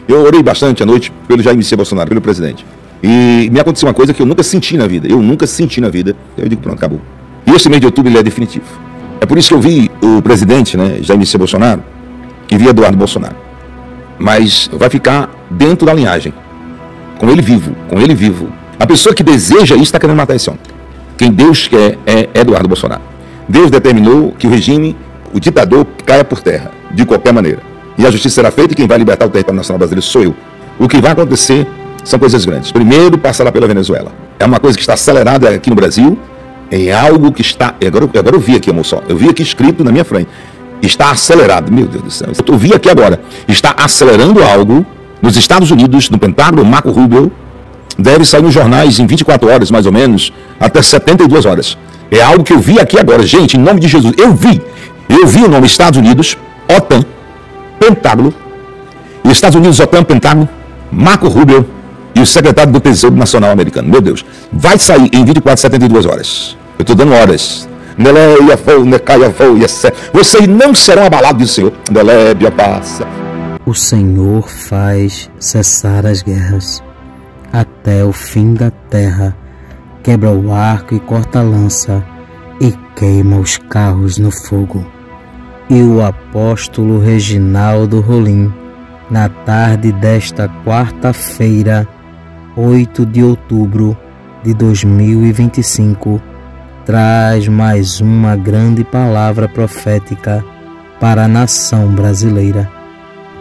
Eu orei bastante à noite pelo Jair Messias Bolsonaro, pelo presidente. E me aconteceu uma coisa que eu nunca senti na vida. Eu nunca senti na vida. Eu digo, pronto, acabou. E esse mês de outubro ele é definitivo. É por isso que eu vi o presidente, né, Jair Messias Bolsonaro, e vi Eduardo Bolsonaro. Mas vai ficar dentro da linhagem. Com ele vivo, com ele vivo. A pessoa que deseja isso está querendo matar esse homem. Quem Deus quer é Eduardo Bolsonaro. Deus determinou que o regime, o ditador, caia por terra, de qualquer maneira. E a justiça será feita e quem vai libertar o território nacional brasileiro sou eu. O que vai acontecer são coisas grandes. Primeiro, passará pela Venezuela. É uma coisa que está acelerada aqui no Brasil. É algo que está... Agora eu vi aqui, moço. Eu vi aqui escrito na minha frente. Está acelerado. Meu Deus do céu. Eu vi aqui agora. Está acelerando algo nos Estados Unidos, no Pentágono, Marco Rubio. Deve sair nos jornais em 24 horas, mais ou menos, até 72 horas. É algo que eu vi aqui agora. Gente, em nome de Jesus. Eu vi o nome Estados Unidos, OTAN, Pentágono, e Estados Unidos, OTAN, Pentágono, Marco Rubio e o secretário do Tesouro Nacional americano. Meu Deus, vai sair em 24, 72 horas. Eu estou dando horas. Vocês não serão abalados, diz o Senhor. O Senhor faz cessar as guerras até o fim da terra, quebra o arco e corta a lança e queima os carros no fogo. E o apóstolo Reginaldo Rolim, na tarde desta quarta-feira, 8 de outubro de 2025, traz mais uma grande palavra profética para a nação brasileira.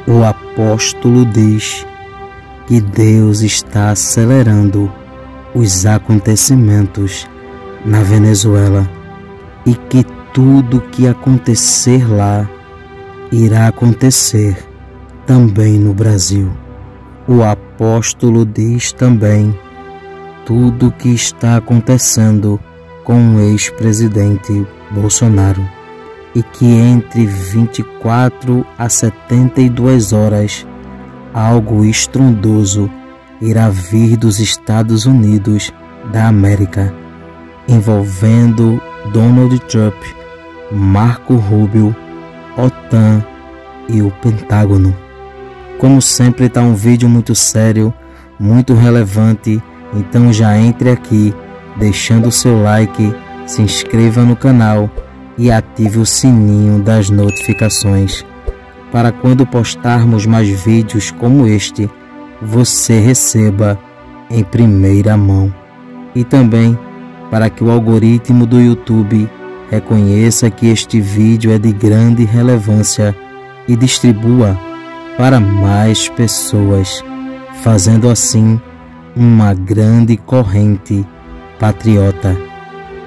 O apóstolo diz que Deus está acelerando os acontecimentos na Venezuela e que tudo que acontecer lá irá acontecer também no Brasil. O apóstolo diz também tudo o que está acontecendo com o ex-presidente Bolsonaro e que entre 24 a 72 horas algo estrondoso irá vir dos Estados Unidos da América, envolvendo Donald Trump, Marco Rubio, OTAN e o Pentágono. Como sempre, está um vídeo muito sério, muito relevante, então já entre aqui, deixando o seu like, se inscreva no canal e ative o sininho das notificações, para quando postarmos mais vídeos como este, você receba em primeira mão. E também para que o algoritmo do YouTube reconheça que este vídeo é de grande relevância e distribua para mais pessoas, fazendo assim uma grande corrente patriota.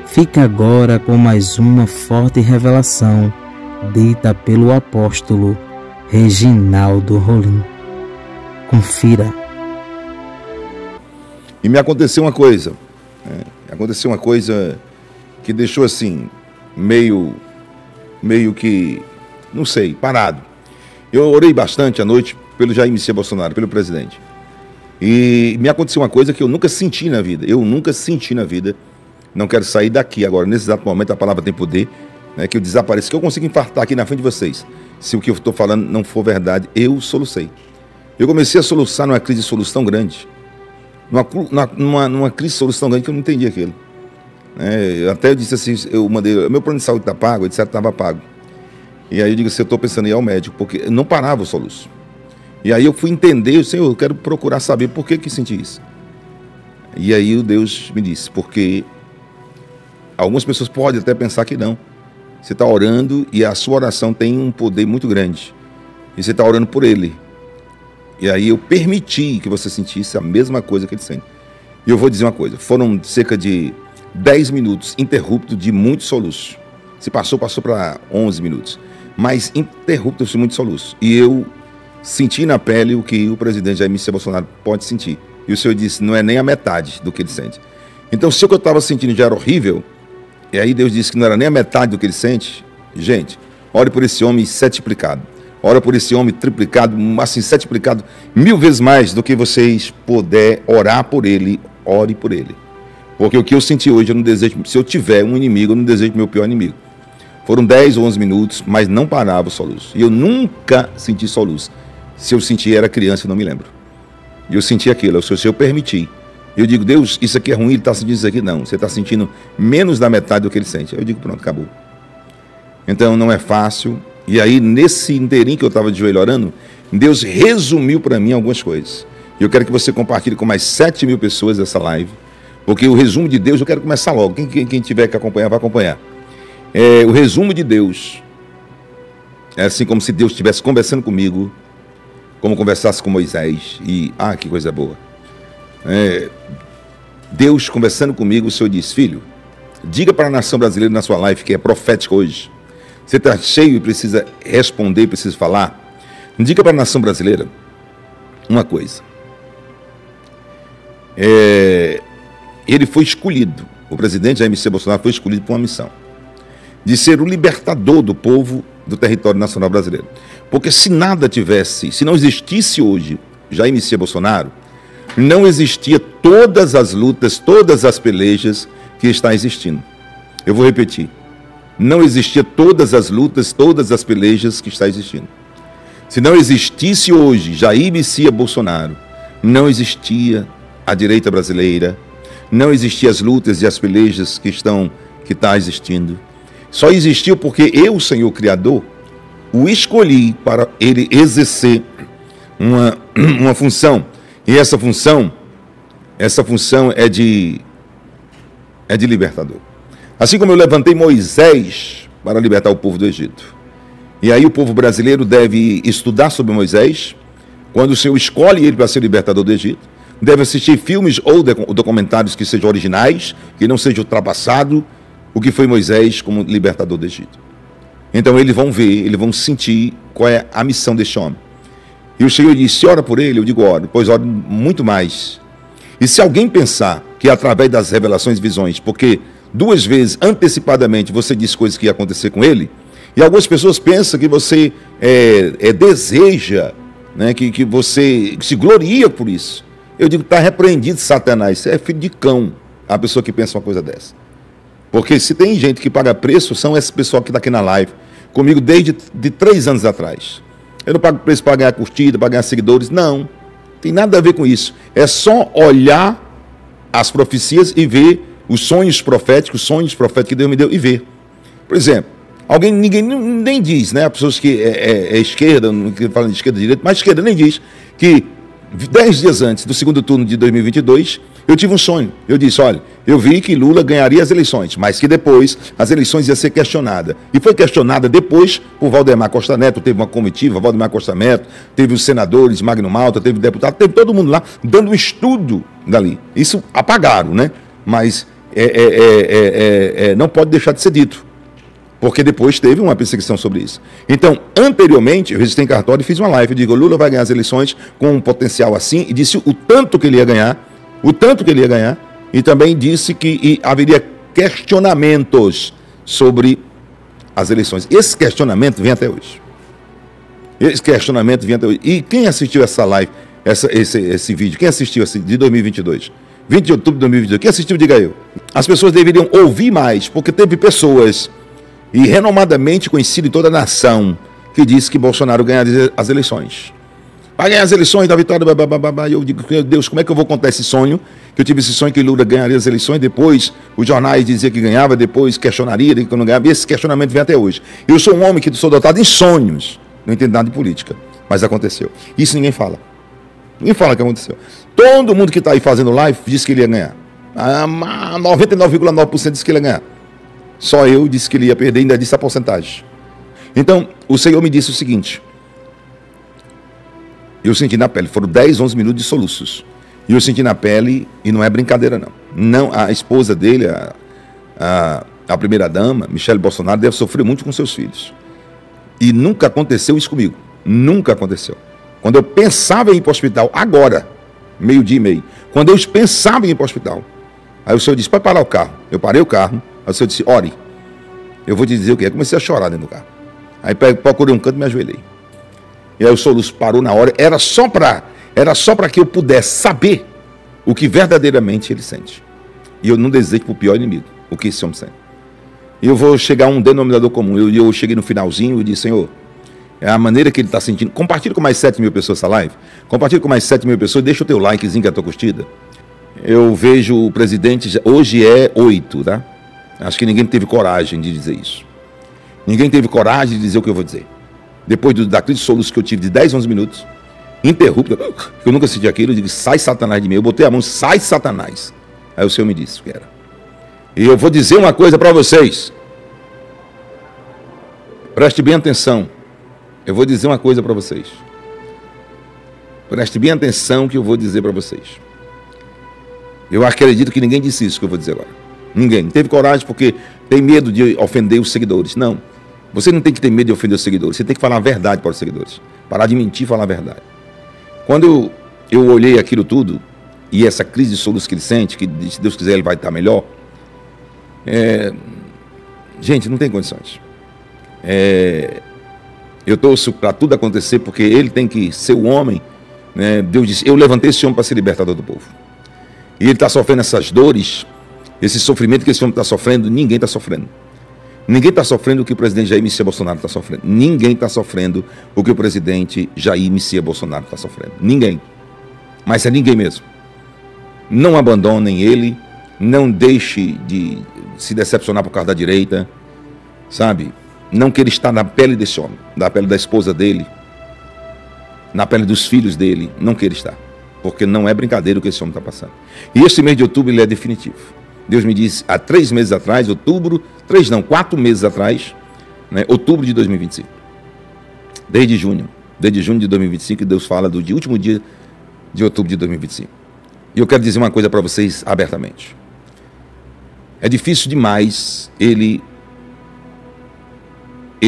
Fica agora com mais uma forte revelação dita pelo apóstolo Reginaldo Rolim. Confira. E me aconteceu uma coisa. Aconteceu uma coisa que deixou assim, meio que, não sei, parado. Eu orei bastante à noite pelo Jair Messias Bolsonaro, pelo presidente. E me aconteceu uma coisa que eu nunca senti na vida. Eu nunca senti na vida. Não quero sair daqui agora, nesse exato momento, a palavra tem poder, né, que eu desapareço, que eu consigo infartar aqui na frente de vocês. Se o que eu estou falando não for verdade, eu solucei. Eu comecei a soluçar numa crise de solução tão grande. Numa crise de solução tão grande que eu não entendi aquilo. Até eu disse assim, eu mandei, meu plano de saúde está pago, ele disseram que estava pago. E aí eu digo assim, eu estou pensando em ir ao médico, porque não parava o soluço. E aí eu fui entender, Senhor, eu quero procurar saber por que senti isso. E aí o Deus me disse, porque algumas pessoas podem até pensar que não. Você está orando e a sua oração tem um poder muito grande. E você está orando por ele. E aí eu permiti que você sentisse a mesma coisa que ele sente. E eu vou dizer uma coisa, foram cerca de 10 minutos interruptos de muito soluço. Se passou para 11 minutos. Mas interruptos de muito soluço. E eu senti na pele o que o presidente Jair Messias Bolsonaro pode sentir. E o Senhor disse, não é nem a metade do que ele sente. Então, se o que eu estava sentindo já era horrível, e aí Deus disse que não era nem a metade do que ele sente, gente, ore por esse homem setiplicado. Ora por esse homem triplicado, assim, setiplicado, 1000 vezes mais do que vocês puder orar por ele, ore por ele. Porque o que eu senti hoje, eu não desejo, se eu tiver um inimigo, eu não desejo meu pior inimigo. Foram 10 ou 11 minutos, mas não parava o soluço. E eu nunca senti soluço. Se eu senti, era criança, eu não me lembro. E eu senti aquilo, se eu permiti. Eu digo, Deus, isso aqui é ruim, ele está sentindo isso aqui. Não, você está sentindo menos da metade do que ele sente. Eu digo, pronto, acabou. Então não é fácil. E aí, nesse inteirinho que eu estava de joelho orando, Deus resumiu para mim algumas coisas. E eu quero que você compartilhe com mais 7.000 pessoas essa live, porque o resumo de Deus, eu quero começar logo. Quem tiver que acompanhar, vai acompanhar. O resumo de Deus é assim como se Deus estivesse conversando comigo, como conversasse com Moisés. E, que coisa boa. Deus conversando comigo, o Senhor disse, filho, diga para a nação brasileira na sua live, que é profética hoje. Você está cheio e precisa responder, precisa falar. Diga para a nação brasileira uma coisa. Ele foi escolhido, o presidente Jair Messias Bolsonaro foi escolhido por uma missão de ser o libertador do povo do território nacional brasileiro. Porque se não existisse hoje Jair Messias Bolsonaro, não existia todas as lutas, todas as pelejas que está existindo. Eu vou repetir. Não existia todas as lutas, todas as pelejas que está existindo. Se não existisse hoje Jair Messias Bolsonaro, não existia a direita brasileira, não existiam as lutas e as pelejas que está existindo. Só existiu porque eu, o Senhor Criador, o escolhi para ele exercer uma função. E essa função é de libertador. Assim como eu levantei Moisés para libertar o povo do Egito. E aí o povo brasileiro deve estudar sobre Moisés, quando o Senhor escolhe ele para ser libertador do Egito. Deve assistir filmes ou documentários que sejam originais, que não sejam ultrapassados, o que foi Moisés como libertador do Egito. Então eles vão ver, eles vão sentir qual é a missão deste homem. E o Senhor disse, ora por ele, eu digo, ora, pois oro muito mais. E se alguém pensar que através das revelações e visões, porque 2 vezes antecipadamente você disse coisas que ia acontecer com ele, e algumas pessoas pensam que você deseja, né, que você se gloria por isso. Eu digo, está repreendido, Satanás, você é filho de cão, a pessoa que pensa uma coisa dessa. Porque se tem gente que paga preço, são esse pessoal que está aqui na live, comigo desde 3 anos atrás. Eu não pago preço para ganhar curtida, para ganhar seguidores, não. Tem nada a ver com isso. É só olhar as profecias e ver os sonhos proféticos que Deus me deu e ver. Por exemplo, ninguém nem diz, né? As pessoas que esquerda, não falam de esquerda e direita, mas esquerda nem diz que 10 dias antes do segundo turno de 2022, eu tive um sonho. Eu disse, olha, eu vi que Lula ganharia as eleições, mas que depois as eleições iam ser questionadas. E foi questionada depois por Valdemar Costa Neto, teve uma comitiva, Valdemar Costa Neto, teve os senadores, Magno Malta, teve deputado, teve todo mundo lá dando um estudo dali. Isso apagaram, né? Mas não pode deixar de ser dito. Porque depois teve uma perseguição sobre isso. Então, anteriormente, eu registrei em cartório e fiz uma live. Eu digo, Lula vai ganhar as eleições com um potencial assim, e disse o tanto que ele ia ganhar, e também disse que haveria questionamentos sobre as eleições. Esse questionamento vem até hoje. E quem assistiu essa live, esse vídeo, quem assistiu de 2022? 20 de outubro de 2022, quem assistiu, diga eu. As pessoas deveriam ouvir mais, porque teve pessoas... e renomadamente conhecido em toda a nação, que disse que Bolsonaro ganharia as eleições. Vai ganhar as eleições da vitória, eu digo, meu Deus, como é que eu vou contar esse sonho? Que eu tive esse sonho que Lula ganharia as eleições, depois os jornais diziam que ganhava, depois questionaria que não ganhava, e esse questionamento vem até hoje. Eu sou um homem que sou dotado em sonhos, não entendo nada de política, mas aconteceu. Isso ninguém fala. Ninguém fala que aconteceu. Todo mundo que está aí fazendo live disse que ele ia ganhar. 99,9% disse que ele ia ganhar. Só eu disse que ele ia perder, ainda disse a porcentagem. Então, o Senhor me disse o seguinte. Eu senti na pele, foram 10, 11 minutos de soluços. E eu senti na pele, e não é brincadeira não. A esposa dele, a primeira-dama, Michele Bolsonaro, deve sofrer muito com seus filhos. E nunca aconteceu isso comigo. Nunca aconteceu. Quando eu pensava em ir para o hospital, agora, 12:30, quando eu pensava em ir para o hospital, aí o Senhor disse, pode parar o carro. Eu parei o carro. Aí o Senhor disse, ore. Eu vou te dizer o que é. Comecei a chorar dentro do carro. Aí procurei um canto e me ajoelhei. E aí o soluço parou na hora. Era só para que eu pudesse saber o que verdadeiramente ele sente. E eu não desejo para o pior inimigo o que esse homem sente. E eu vou chegar a um denominador comum. Eu cheguei no finalzinho e disse, Senhor, É a maneira que ele está sentindo. Compartilha com mais 7 mil pessoas essa live. Compartilha com mais 7 mil pessoas. Deixa o teu likezinho, que é a tua curtida. Eu vejo o presidente... Hoje é 8, tá? Acho que ninguém teve coragem de dizer isso. Ninguém teve coragem de dizer o que eu vou dizer. Depois da crise de soluço que eu tive de 10, 11 minutos, interrupta, eu nunca senti aquilo, eu digo, sai Satanás de mim. Eu botei a mão, sai Satanás. Aí o Senhor me disse o que era. E eu vou dizer uma coisa para vocês. Preste bem atenção. Eu vou dizer uma coisa para vocês. Preste bem atenção que eu vou dizer para vocês. Eu acredito que ninguém disse isso que eu vou dizer agora. Ninguém. Não teve coragem porque tem medo de ofender os seguidores. Não. Você não tem que ter medo de ofender os seguidores. Você tem que falar a verdade para os seguidores. Parar de mentir e falar a verdade. Quando eu olhei aquilo tudo, e essa crise de soluço que ele sente, que se Deus quiser ele vai estar melhor, gente, não tem condições. Eu torço para tudo acontecer, porque ele tem que ser o homem, né? Deus disse, eu levantei esse homem para ser libertador do povo. E ele está sofrendo essas dores, esse sofrimento que esse homem está sofrendo, ninguém está sofrendo. Ninguém está sofrendo o que o presidente Jair Messias Bolsonaro está sofrendo. Ninguém está sofrendo o que o presidente Jair Messias Bolsonaro está sofrendo. Ninguém. Mas é ninguém mesmo. Não abandonem ele, não deixe de se decepcionar por causa da direita, sabe? Não queira estar na pele desse homem, na pele da esposa dele, na pele dos filhos dele, não queira estar, porque não é brincadeira o que esse homem está passando. E esse mês de outubro ele é definitivo. Deus me disse há 3 meses atrás, 4 meses atrás, né, outubro de 2025. Desde junho de 2025, Deus fala do último dia de outubro de 2025. E eu quero dizer uma coisa para vocês abertamente. É difícil demais ele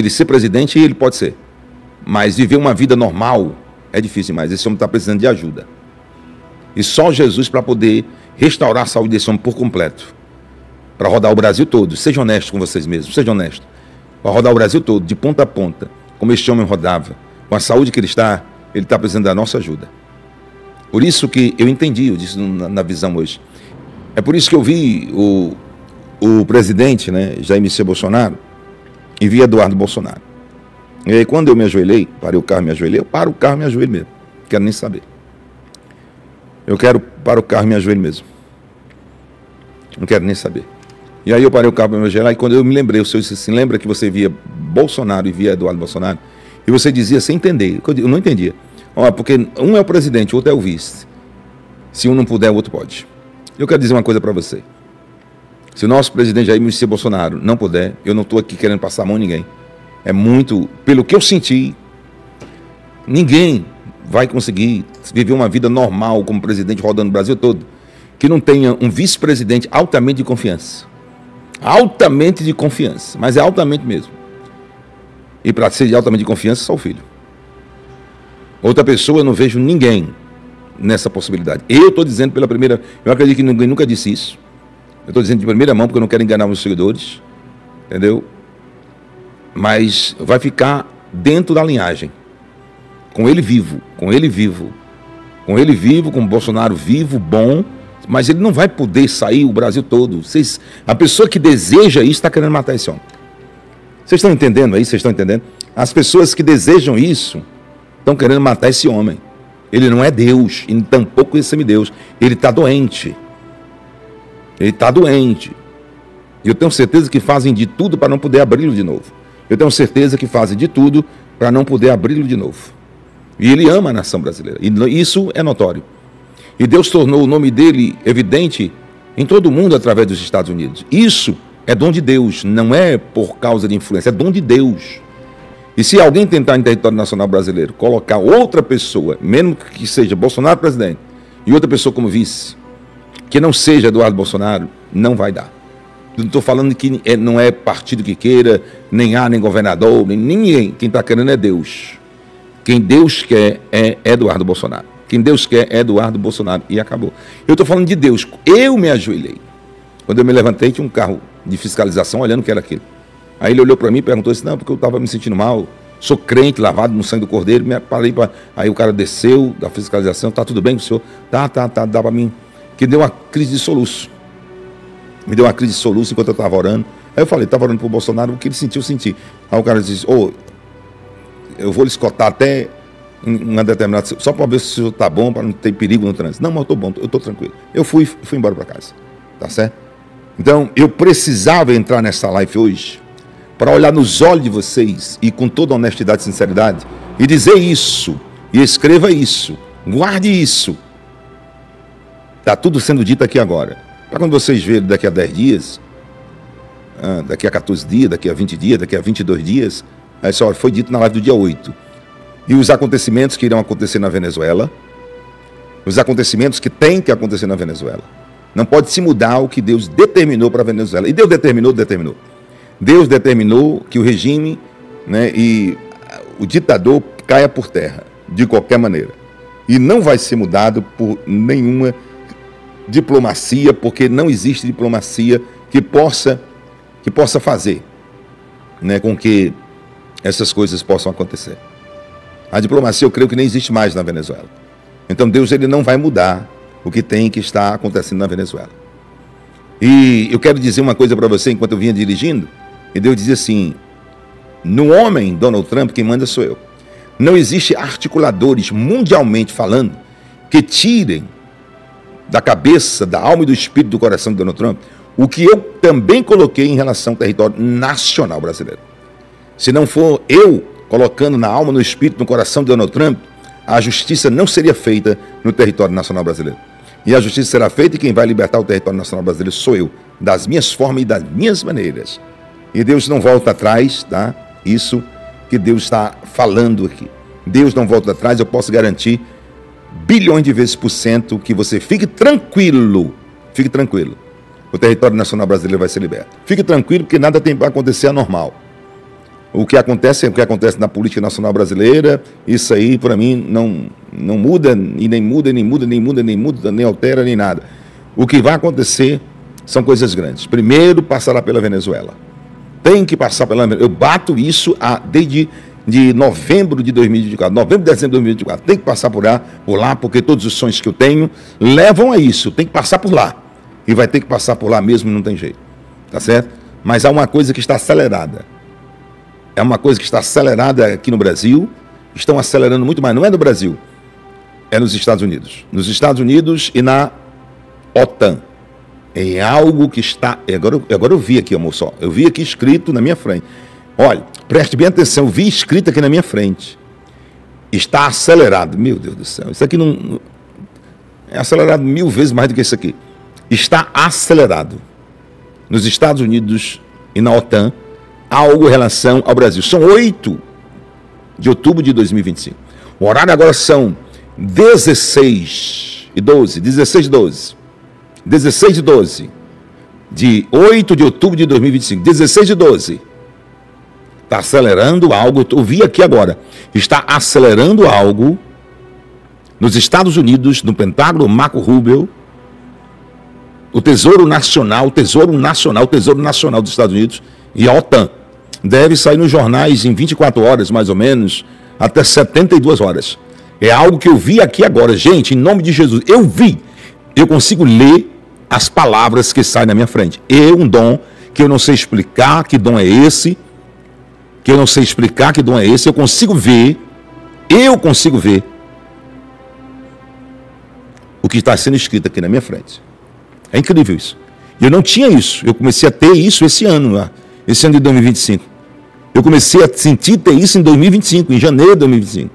ser presidente, e ele pode ser. Mas viver uma vida normal é difícil demais. Esse homem está precisando de ajuda. E só Jesus para poder restaurar a saúde desse homem por completo. Para rodar o Brasil todo. Seja honesto com vocês mesmos, seja honesto. Para rodar o Brasil todo, de ponta a ponta, como este homem rodava, com a saúde que ele está precisando da nossa ajuda. Por isso que eu entendi, eu disse na visão hoje. É por isso que eu vi o presidente, né, Jair Messias Bolsonaro, e vi Eduardo Bolsonaro. E aí, quando eu me ajoelhei, parei o carro e me ajoelhei, eu paro o carro e me ajoelho mesmo. Não quero nem saber. Eu quero parar o carro e me ajoelho mesmo. Não quero nem saber. E aí eu parei o carro e me ajoelhei, e quando eu me lembrei, o senhor disse assim, lembra que você via Bolsonaro e via Eduardo Bolsonaro? E você dizia sem entender. Eu não entendia. Porque um é o presidente, o outro é o vice. Se um não puder, o outro pode. Eu quero dizer uma coisa para você. Se o nosso presidente Jair Messias Bolsonaro não puder, eu não estou aqui querendo passar a mão em ninguém. É muito, pelo que eu senti, ninguém vai conseguir viver uma vida normal como presidente rodando o Brasil todo, que não tenha um vice-presidente altamente de confiança. Altamente de confiança, mas é altamente mesmo. E para ser de altamente de confiança, só o filho. Outra pessoa, eu não vejo ninguém nessa possibilidade. Eu estou dizendo pela primeira... Eu acredito que ninguém nunca disse isso. Eu estou dizendo de primeira mão, porque eu não quero enganar meus seguidores. Entendeu? Mas vai ficar dentro da linhagem. Com ele vivo. Com ele vivo. Com ele vivo, com o Bolsonaro vivo, bom. Mas ele não vai poder sair o Brasil todo. A pessoa que deseja isso está querendo matar esse homem. Vocês estão entendendo aí? Vocês estão entendendo? As pessoas que desejam isso estão querendo matar esse homem. Ele não é Deus, e tampouco é semideus. Ele está doente. Ele está doente. E eu tenho certeza que fazem de tudo para não poder abri-lo de novo. Eu tenho certeza que fazem de tudo para não poder abri-lo de novo. E ele ama a nação brasileira. E isso é notório. E Deus tornou o nome dele evidente em todo o mundo através dos Estados Unidos. Isso é dom de Deus, não é por causa de influência, é dom de Deus. E se alguém tentar em território nacional brasileiro colocar outra pessoa, mesmo que seja Bolsonaro presidente, e outra pessoa como vice, que não seja Eduardo Bolsonaro, não vai dar. Eu não estou falando que não é partido que queira, nem nem governador, nem ninguém. Quem está querendo é Deus. Quem Deus quer é Eduardo Bolsonaro. Quem Deus quer é Eduardo Bolsonaro. E acabou. Eu estou falando de Deus. Eu me ajoelhei. Quando eu me levantei, tinha um carro de fiscalização olhando o que era aquilo. Aí ele olhou para mim e perguntou assim, não, porque eu estava me sentindo mal, sou crente, lavado no sangue do Cordeiro, aí o cara desceu da fiscalização, tá tudo bem com o senhor? Tá, dá para mim. Que deu uma crise de soluço. Me deu uma crise de soluço enquanto eu estava orando. Aí eu falei, estava orando para o Bolsonaro, o que ele sentiu, eu senti. Aí o cara disse, eu vou lhe escoltar até uma determinada... Só para ver se o senhor está bom, para não ter perigo no trânsito. Não, mas eu estou bom, eu estou tranquilo. Eu fui embora para casa. Tá certo? Então, eu precisava entrar nessa live hoje para olhar nos olhos de vocês e com toda honestidade e sinceridade e dizer isso, e escreva isso, guarde isso. Está tudo sendo dito aqui agora. Para quando vocês verem daqui a 10 dias, daqui a 14 dias, daqui a 20 dias, daqui a 22 dias, aí só foi dito na live do dia 8. E os acontecimentos que irão acontecer na Venezuela, os acontecimentos que têm que acontecer na Venezuela. Não pode se mudar o que Deus determinou para a Venezuela. E Deus determinou. Deus determinou que o regime, né, e o ditador caia por terra, de qualquer maneira. E não vai ser mudado por nenhuma diplomacia, porque não existe diplomacia que possa fazer, né, com que essas coisas possam acontecer. A diplomacia eu creio que nem existe mais na Venezuela. Então Deus ele não vai mudar o que tem que estar acontecendo na Venezuela. E eu quero dizer uma coisa para você enquanto eu vinha dirigindo, e Deus dizia assim: no homem, Donald Trump, quem manda sou eu. Não existe articuladores, mundialmente falando, que tirem da cabeça, da alma e do espírito do coração de Donald Trump o que eu também coloquei em relação ao território nacional brasileiro. Se não for eu colocando na alma, no espírito, no coração de Donald Trump, a justiça não seria feita no território nacional brasileiro. E a justiça será feita e quem vai libertar o território nacional brasileiro sou eu, das minhas formas e das minhas maneiras. E Deus não volta atrás, tá? Isso que Deus está falando aqui. Deus não volta atrás, eu posso garantir bilhões de vezes por cento que você fique tranquilo. Fique tranquilo. O território nacional brasileiro vai ser liberto. Fique tranquilo porque nada tem para acontecer anormal. O que acontece é o que acontece na política nacional brasileira. Isso aí, para mim, não muda, e nem muda, nem altera, nem nada. O que vai acontecer são coisas grandes. Primeiro, passará pela Venezuela. Tem que passar pela Venezuela. Eu bato isso desde novembro de 2024, novembro, dezembro de 2024. Tem que passar por lá, porque todos os sonhos que eu tenho levam a isso. Tem que passar por lá. E vai ter que passar por lá mesmo, não tem jeito. Tá certo? Mas há uma coisa que está acelerada. É uma coisa que está acelerada aqui no Brasil, estão acelerando muito mais, não é no Brasil, é nos Estados Unidos. Nos Estados Unidos e na OTAN. É algo que está... Agora eu vi aqui, amor, só. Eu vi aqui escrito na minha frente. Olha, preste bem atenção, eu vi escrito aqui na minha frente. Está acelerado. Meu Deus do céu, isso aqui não... É acelerado 1000 vezes mais do que isso aqui. Está acelerado. Nos Estados Unidos e na OTAN, algo em relação ao Brasil. São 8 de outubro de 2025. O horário agora são 16 e 12 de 8 de outubro de 2025. 16 de 12. Está acelerando algo, eu vi aqui agora. Está acelerando algo nos Estados Unidos, no Pentágono, Marco Rubio, o Tesouro Nacional dos Estados Unidos e a OTAN. Deve sair nos jornais em 24 horas, mais ou menos, até 72 horas. É algo que eu vi aqui agora. Gente, em nome de Jesus, eu vi. Eu consigo ler as palavras que saem na minha frente. Um dom que eu não sei explicar que dom é esse. Eu consigo ver o que está sendo escrito aqui na minha frente. É incrível isso. E eu não tinha isso. Eu comecei a ter isso esse ano de 2025. Eu comecei a sentir ter isso em 2025, em janeiro de 2025.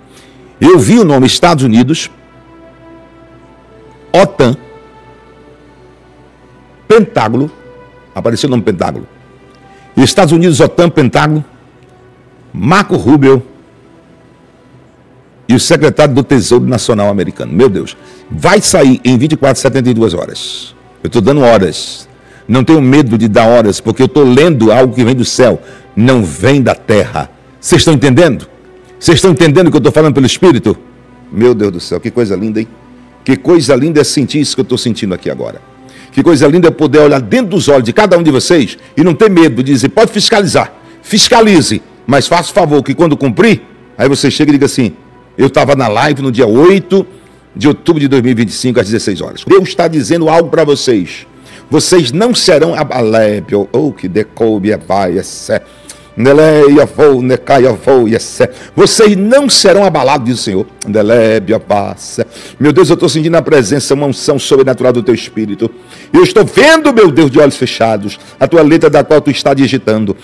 Eu vi o nome Estados Unidos, OTAN, Pentágono, apareceu o nome Pentágono. Estados Unidos, OTAN, Pentágono, Marco Rubio e o secretário do Tesouro Nacional americano. Meu Deus, vai sair em 24, 72 horas. Eu estou dando horas. Não tenho medo de dar horas, porque eu estou lendo algo que vem do céu, não vem da terra. Vocês estão entendendo? Vocês estão entendendo o que eu estou falando pelo Espírito? Meu Deus do céu, que coisa linda, hein? Que coisa linda é sentir isso que eu estou sentindo aqui agora. Que coisa linda é poder olhar dentro dos olhos de cada um de vocês e não ter medo de dizer, pode fiscalizar, fiscalize, mas faça o favor que quando cumprir, aí você chega e diga assim, eu estava na live no dia 8 de outubro de 2025, às 16 horas. Deus está dizendo algo para vocês. Vocês não serão abalépio, ou que decoube, vai, Vocês não serão abalados, diz o Senhor. Meu Deus, eu estou sentindo a presença, uma unção sobrenatural do teu Espírito. Eu estou vendo, meu Deus, de olhos fechados, a tua letra da qual tu está digitando.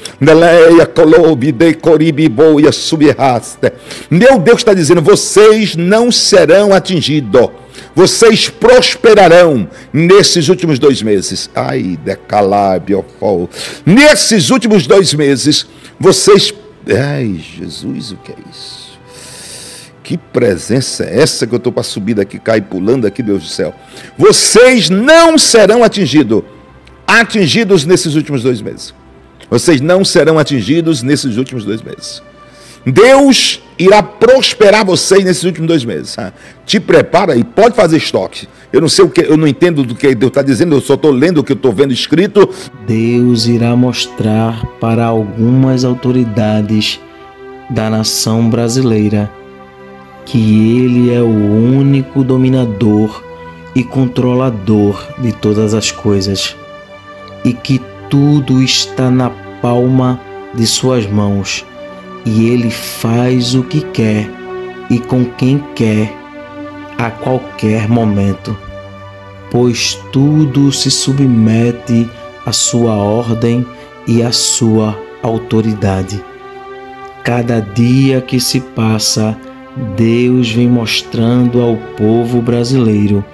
Meu Deus está dizendo: vocês não serão atingidos. Vocês prosperarão nesses últimos 2 meses. Ai, decalabiofol. Nesses últimos 2 meses, vocês... Ai, Jesus, o que é isso? Que presença é essa que eu estou para subir daqui, cair pulando aqui, Deus do céu? Vocês não serão atingidos nesses últimos 2 meses. Vocês não serão atingidos nesses últimos 2 meses. Deus irá prosperar vocês nesses últimos 2 meses. Te prepara e pode fazer estoque. Eu não sei o que, eu não entendo do que Deus está dizendo, eu só estou lendo o que eu estou vendo escrito. Deus irá mostrar para algumas autoridades da nação brasileira que Ele é o único dominador e controlador de todas as coisas, e que tudo está na palma de suas mãos. E Ele faz o que quer e com quem quer, a qualquer momento, pois tudo se submete à sua ordem e à sua autoridade. Cada dia que se passa, Deus vem mostrando ao povo brasileiro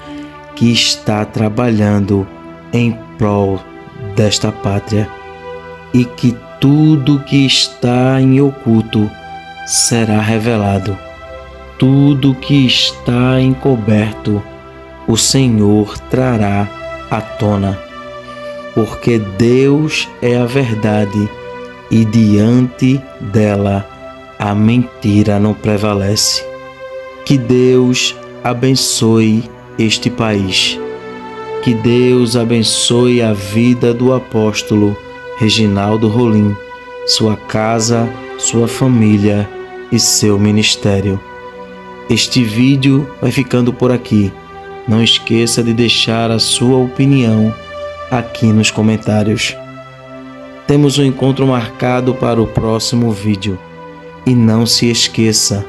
que está trabalhando em prol desta pátria, e que tudo que está em oculto será revelado. Tudo que está encoberto, o Senhor trará à tona. Porque Deus é a verdade, e diante dela a mentira não prevalece. Que Deus abençoe este país. Que Deus abençoe a vida do apóstolo Reginaldo Rolim, sua casa, sua família e seu ministério. Este vídeo vai ficando por aqui. Não esqueça de deixar a sua opinião aqui nos comentários. Temos um encontro marcado para o próximo vídeo. E não se esqueça,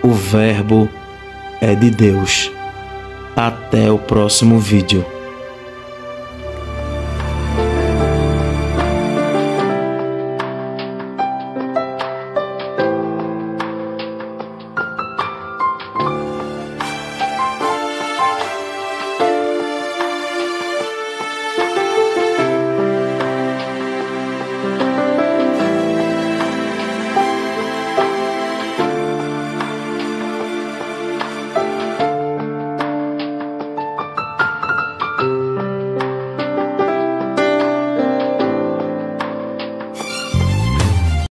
o Verbo é de Deus. Até o próximo vídeo.